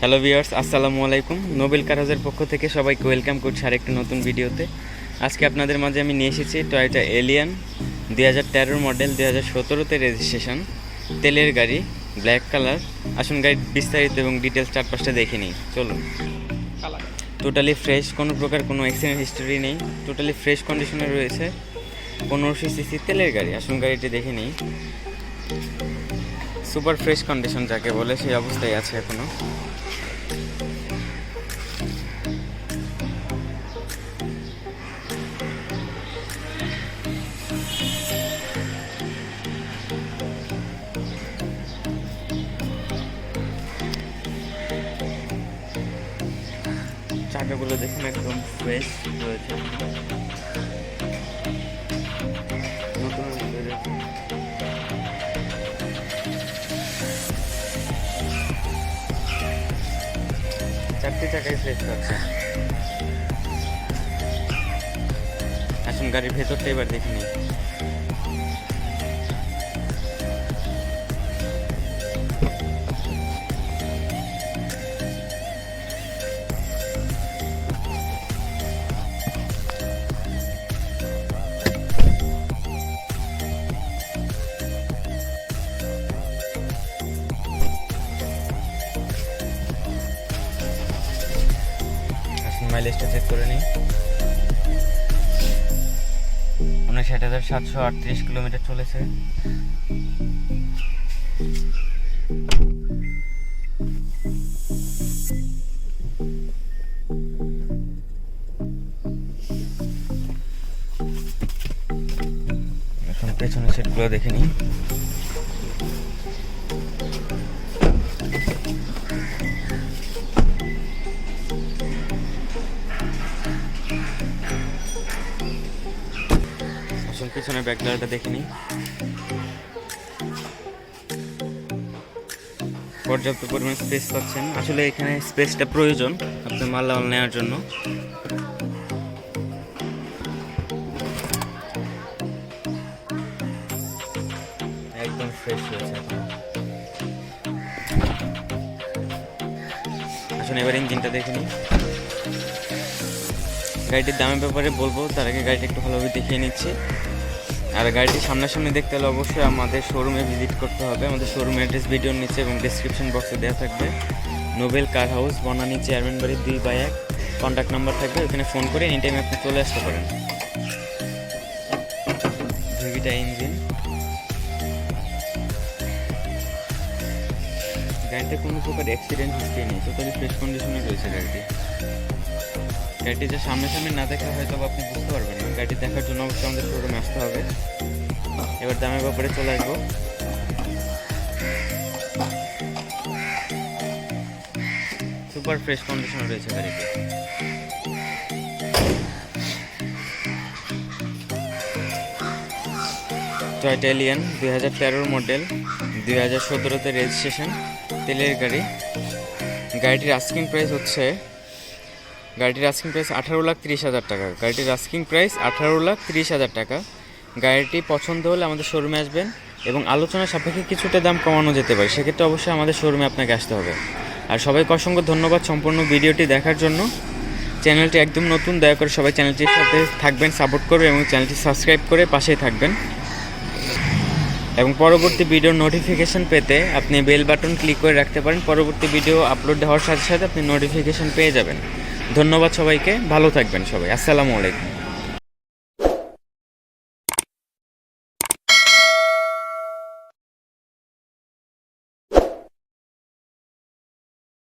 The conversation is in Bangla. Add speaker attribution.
Speaker 1: হ্যালো ভিউয়ার্স, আসসালামু আলাইকুম। নোবেল কার হাউসের পক্ষ থেকে সবাইকে ওয়েলকাম করছি আরেকটি নতুন ভিডিওতে। আজকে আপনাদের মাঝে আমি নিয়ে এসেছি টয়োটা এলিয়ন 2013 মডেল, 2017তে রেজিস্ট্রেশন, তেলের গাড়ি, ব্ল্যাক কালার। আসুন গাড়ির বিস্তারিত এবং ডিটেলস চারপাশটা দেখে নিই, চলুন। টোটালি ফ্রেশ, কোনো প্রকার কোনো অ্যাক্সিডেন্ট হিস্টোরি নেই, টোটালি ফ্রেশ কন্ডিশনে রয়েছে। 1500 সিসি তেলের গাড়ি। আসুন গাড়িটি দেখে নিই। সুপার ফ্রেশ কন্ডিশন যাকে বলে সেই অবস্থায় আছে এখনও। চাকাগুলো দেখুন একদম ফ্রেশ রয়েছে, নতুনের মধ্যে রয়েছে। চারটি চাকায় ফ্রেশ পাচ্ছে। আসুন গাড়ির ভেতরটা এবার দেখে নিই। মাইলেজটা চেক করে নিই। 59,738 কিলোমিটার চলেছে। এখন পেছনের সিটগুলো দেখে নিই। পিছনে ব্যাকলাইটটা দেখে নিই। পর্যাপ্ত পরিমাণ স্পেস পাচ্ছেন। আসলে এখানে স্পেসটা প্রয়োজন আপনার মাল নেওয়ার জন্য। একদম ফ্রেশ হয়েছে। আসলে এবার ইঞ্জিনটা দেখে নিই। গাড়িটির দামের ব্যাপারে বলবো, তার আগে গাড়িটা একটু ভালোভাবে দেখিয়ে নিচ্ছি। আর গাড়িটি সামনাসামনি দেখতে হলে অবশ্যই আমাদের শোরুমে ভিজিট করতে হবে। আমাদের শোরুম অ্যাড্রেস ভিডিওর নিচে এবং ডেসক্রিপশন বক্সে দেওয়া থাকবে। নোবেল কার হাউস, বনানী চেয়ারম্যান বাড়ি 2/1। কন্ট্যাক্ট নাম্বার থাকবে, ওখানে ফোন করে এনি টাইম আপনি চলে আসতে পারেন। ভিভিটা ইঞ্জিন। গাড়িতে কোনো প্রকার অ্যাক্সিডেন্ট হিস্ট্রি নেই, টোটালি ফ্রেশ কন্ডিশনে রয়েছে গাড়িটি। গাড়িটি যে সামনে না দেখা হয়তো আপনি বুঝতে পারবেন না। গাড়িটি দেখার জন্য অবশ্যই আমাদের শোরুমে আসতে হবে। এবার দামের ব্যাপারে চলে আসবো। সুপার ফ্রেশ কন্ডিশনে রয়েছে গাড়িটি। টয়োটা এলিয়ন 2013 মডেল, 2017তে রেজিস্ট্রেশন, তেলের গাড়ি। গাড়িটির আস্কিং প্রাইস 18,30,000 টাকা। গাড়িটির আস্কিং প্রাইস 18,30,000 টাকা। গাড়িটি পছন্দ হলে আমাদের শোরুমে আসবেন এবং আলোচনা সাপেক্ষে কিছুটা দাম কমানো যেতে পারে। সেক্ষেত্রে অবশ্যই আমাদের শোরুমে আপনাকে আসতে হবে। আর সবাইকে অসংখ্য ধন্যবাদ সম্পূর্ণ ভিডিওটি দেখার জন্য। চ্যানেলটি একদম নতুন, দয়া করে সবাই চ্যানেলটির সাথে থাকবেন, সাপোর্ট করবেন এবং চ্যানেলটি সাবস্ক্রাইব করে পাশেই থাকবেন। এবং পরবর্তী ভিডিওর নোটিফিকেশান পেতে আপনি বেল বাটন ক্লিক করে রাখতে পারেন। পরবর্তী ভিডিও আপলোড হওয়ার সাথে সাথে আপনি নোটিফিকেশান পেয়ে যাবেন। ধন্যবাদ সবাইকে, ভালো থাকবেন সবাই। আসসালামু আলাইকুম।